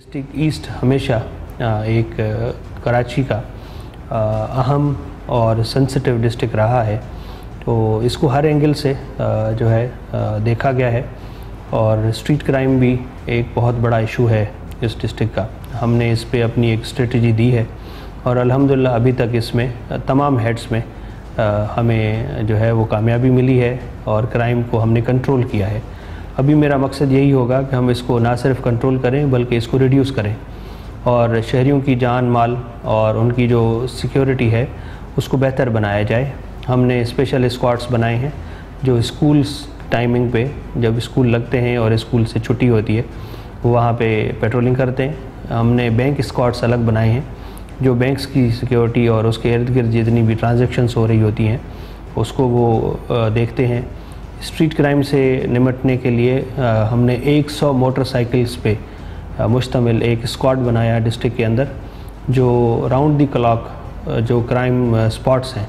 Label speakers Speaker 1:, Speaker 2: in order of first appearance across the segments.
Speaker 1: District east हमेशा एक कराची का अहम और सेंसिटिव डिस्ट्रिक्ट रहा है, तो इसको हर एंगल से जो है देखा गया है और स्ट्रीट क्राइम भी एक बहुत बड़ा इशू है इस डिस्ट्रिक्ट का। हमने इस पे अपनी एक स्ट्रेटजी दी है और अल्हम्दुलिल्लाह अभी तक इसमें तमाम हेड्स में हमें जो है वो कामयाबी मिली है और क्राइम को हमने कंट्रोल किया है। अभी मेरा मकसद यही होगा कि हम इसको ना सिर्फ कंट्रोल करें बल्कि इसको रिड्यूस करें और शहरियों की जान माल और उनकी जो सिक्योरिटी है उसको बेहतर बनाया जाए। हमने स्पेशल स्क्वाड्स बनाए हैं जो स्कूल्स टाइमिंग पे जब स्कूल लगते हैं और स्कूल से छुट्टी होती है वहाँ पे पेट्रोलिंग करते हैं। हमने बैंक स्क्वाड्स अलग बनाए हैं जो बैंक्स की सिक्योरिटी और उसके इर्द गिर्द जितनी भी ट्रांजैक्शंस हो रही होती हैं उसको वो देखते हैं। स्ट्रीट क्राइम से निपटने के लिए हमने 100 मोटरसाइकिल्स पे मुश्तमिल एक स्क्वाड बनाया डिस्ट्रिक्ट के अंदर जो राउंड दी क्लॉक जो क्राइम स्पॉट्स हैं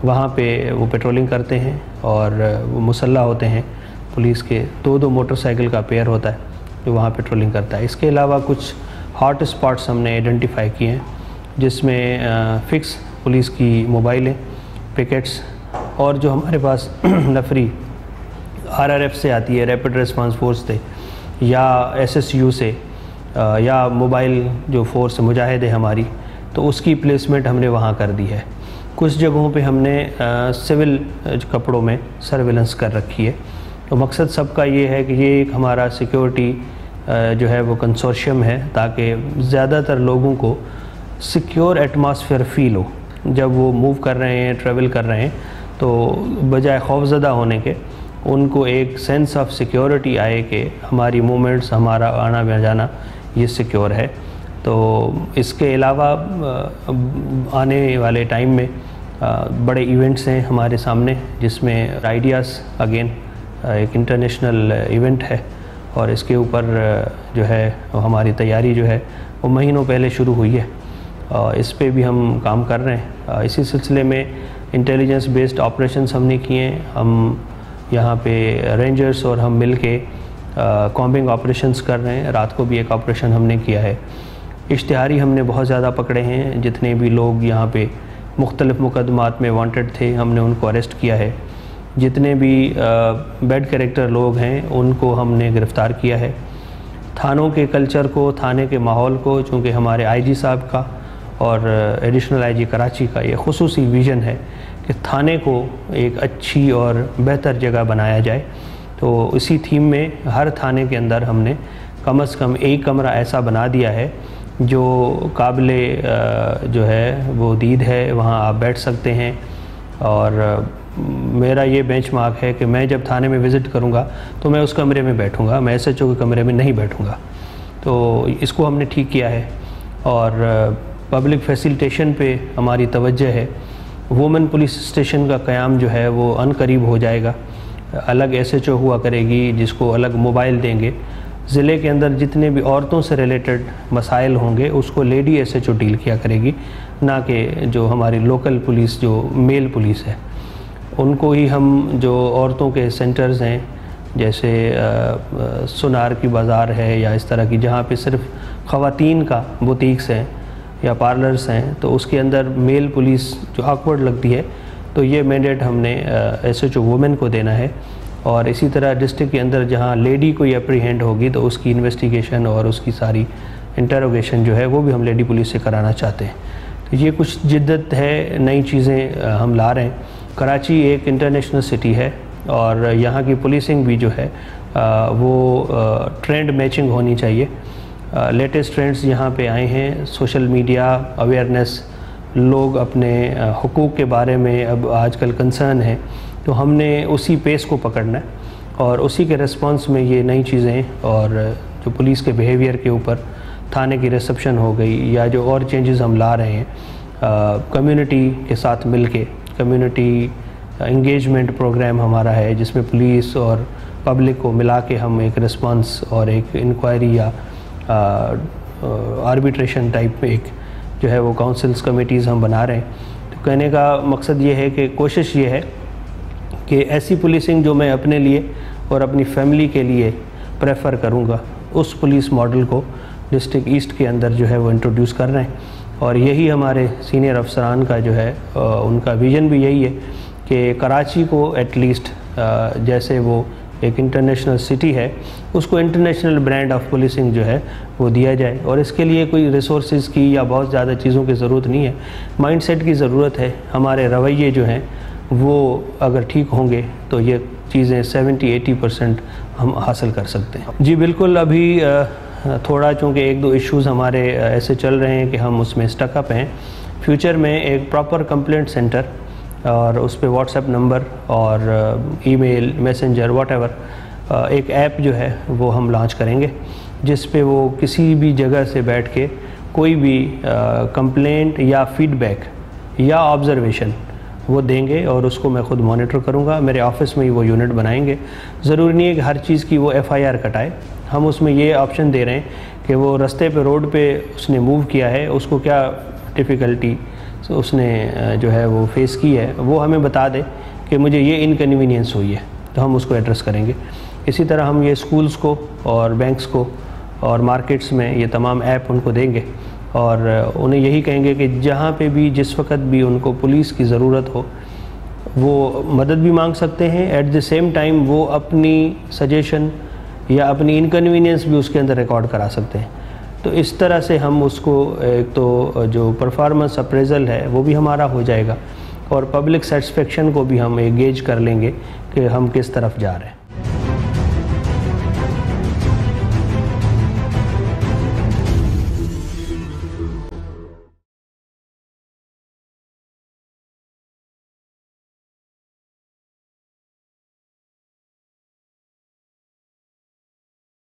Speaker 1: वहाँ पे वो पेट्रोलिंग करते हैं और वो मुसल्ला होते हैं। पुलिस के दो मोटरसाइकिल का पेयर होता है जो वहाँ पेट्रोलिंग करता है। इसके अलावा कुछ हॉट स्पॉट्स हमने आइडेंटिफाई किए हैं जिसमें फ़िक्स पुलिस की मोबाइलें, पिकेट्स और जो हमारे पास नफरी RRF से आती है, रैपिड रिस्पांस फोर्स से या SSU से या मोबाइल जो फोर्स मुजाहिद है हमारी, तो उसकी प्लेसमेंट हमने वहाँ कर दी है। कुछ जगहों पे हमने सिविल कपड़ों में सर्विलेंस कर रखी है। तो मकसद सबका ये है कि ये एक हमारा सिक्योरिटी जो है वो कंसोर्शियम है ताकि ज़्यादातर लोगों को सिक्योर एटमॉस्फेयर फ़ील हो जब वो मूव कर रहे हैं, ट्रैवल कर रहे हैं, तो बजाय खौफज़दा होने के उनको एक सेंस ऑफ सिक्योरिटी आए कि हमारी मूवमेंट्स, हमारा आना जाना ये सिक्योर है। तो इसके अलावा आने वाले टाइम में बड़े इवेंट्स हैं हमारे सामने जिसमें आइडियाज़ अगेन एक इंटरनेशनल इवेंट है और इसके ऊपर जो है हमारी तैयारी जो है वो महीनों पहले शुरू हुई है। इस पे भी हम काम कर रहे हैं। इसी सिलसिले में इंटेलिजेंस बेस्ड ऑपरेशंस हमने किए हैं। हम यहाँ पे रेंजर्स और हम मिल के कॉम्बिंग ऑपरेशंस कर रहे हैं। रात को भी एक ऑपरेशन हमने किया है। इश्तिहारी हमने बहुत ज़्यादा पकड़े हैं। जितने भी लोग यहाँ पे मुख्तलिफ़ मुकदमात में वांटेड थे हमने उनको अरेस्ट किया है। जितने भी बैड कैरेक्टर लोग हैं उनको हमने गिरफ़्तार किया है। थानों के कल्चर को, थाने के माहौल को, चूँकि हमारे IG साहब का और एडिशनल IG कराची का ये खुसूसी विज़न है कि थाने को एक अच्छी और बेहतर जगह बनाया जाए, तो इसी थीम में हर थाने के अंदर हमने कम से कम एक कमरा ऐसा बना दिया है जो काबिले जो है वो दीद है, वहाँ आप बैठ सकते हैं। और मेरा ये बेंचमार्क है कि मैं जब थाने में विज़िट करूँगा तो मैं उस कमरे में बैठूँगा, मैं SHO के कमरे में नहीं बैठूँगा। तो इसको हमने ठीक किया है और पब्लिक फैसिलिटेशन पे हमारी तवज्जो है। वुमेन पुलिस स्टेशन का क़याम जो है वो अनकरीब हो जाएगा। अलग SHO हुआ करेगी जिसको अलग मोबाइल देंगे। ज़िले के अंदर जितने भी औरतों से रिलेटेड मसाइल होंगे उसको लेडी SHO डील किया करेगी, ना कि जो हमारी लोकल पुलिस जो मेल पुलिस है उनको ही हम जो औरतों के सेंटर्स हैं जैसे सुनार की बाज़ार है या इस तरह की जहाँ पे सिर्फ ख़वातीन का बुटीक्स हैं या पार्लर्स हैं, तो उसके अंदर मेल पुलिस जो ऑकवर्ड लगती है, तो ये मैंडेट हमने SHO वुमेन को देना है। और इसी तरह डिस्ट्रिक्ट के अंदर जहाँ लेडी कोई अप्रीहेंड होगी तो उसकी इन्वेस्टिगेशन और उसकी सारी इंटरोगेशन जो है वो भी हम लेडी पुलिस से कराना चाहते हैं। तो ये कुछ जिद्दत है, नई चीज़ें हम ला रहे हैं। कराची एक इंटरनेशनल सिटी है और यहाँ की पुलिसिंग भी जो है वो ट्रेंड मैचिंग होनी चाहिए। लेटेस्ट ट्रेंड्स यहाँ पे आए हैं, सोशल मीडिया अवेयरनेस, लोग अपने हुकूक के बारे में अब आजकल कंसर्न है, तो हमने उसी पेस को पकड़ना है और उसी के रिस्पांस में ये नई चीज़ें और जो पुलिस के बिहेवियर के ऊपर थाने की रिसेप्शन हो गई या जो और चेंजेस हम ला रहे हैं कम्युनिटी के साथ मिलके, कम्युनिटी इंगेजमेंट प्रोग्राम हमारा है जिसमें पुलिस और पब्लिक को मिला के हम एक रिस्पांस और एक इंक्वायरी या आर्बिट्रेशन टाइप में एक जो है वो काउंसिल्स कमेटीज़ हम बना रहे हैं। तो कहने का मकसद ये है कि कोशिश ये है कि ऐसी पुलिसिंग जो मैं अपने लिए और अपनी फैमिली के लिए प्रेफर करूँगा उस पुलिस मॉडल को डिस्ट्रिक्ट ईस्ट के अंदर जो है वो इंट्रोड्यूस कर रहे हैं। और यही हमारे सीनियर अफसरान का जो है उनका विज़न भी यही है कि कराची को एटलीस्ट जैसे वो एक इंटरनेशनल सिटी है, उसको इंटरनेशनल ब्रांड ऑफ पुलिसिंग जो है वो दिया जाए। और इसके लिए कोई रिसोर्सेज की या बहुत ज़्यादा चीज़ों की ज़रूरत नहीं है, माइंडसेट की ज़रूरत है। हमारे रवैये जो हैं वो अगर ठीक होंगे तो ये चीज़ें 70-80% हम हासिल कर सकते हैं। जी बिल्कुल, अभी थोड़ा चूँकि 1-2 इश्यूज़ हमारे ऐसे चल रहे हैं कि हम उसमें स्टकअप हैं। फ्यूचर में एक प्रॉपर कंप्लेंट सेंटर और उस पर व्हाट्सएप नंबर और ईमेल, मैसेंजर, व्हाटएवर एक ऐप जो है वो हम लॉन्च करेंगे, जिस पे वो किसी भी जगह से बैठ के कोई भी कंप्लेंट या फीडबैक या ऑब्ज़र्वेशन वो देंगे और उसको मैं ख़ुद मॉनिटर करूँगा। मेरे ऑफिस में ही वो यूनिट बनाएंगे। ज़रूरी नहीं है कि हर चीज़ की वो FIR कटाए। हम उसमें ये ऑप्शन दे रहे हैं कि वो रास्ते पे, रोड पे उसने मूव किया है, उसको क्या डिफ़िकल्टी उसने जो है वो फेस की है, वो हमें बता दे कि मुझे ये इनकन्वीनियंस हुई है, तो हम उसको एड्रेस करेंगे। इसी तरह हम ये स्कूल्स को और बैंक्स को और मार्केट्स में ये तमाम ऐप उनको देंगे और उन्हें यही कहेंगे कि जहाँ पे भी जिस वक्त भी उनको पुलिस की ज़रूरत हो वो मदद भी मांग सकते हैं। एट द सेम टाइम वो अपनी सजेशन या अपनी इनकन्वीनियंस भी उसके अंदर रिकॉर्ड करा सकते हैं। तो इस तरह से हम उसको एक तो जो परफॉर्मेंस अप्रेज़ल है वो भी हमारा हो जाएगा और पब्लिक सेटिस्फेक्शन को भी हम एक गेज कर लेंगे कि हम किस तरफ जा रहे हैं।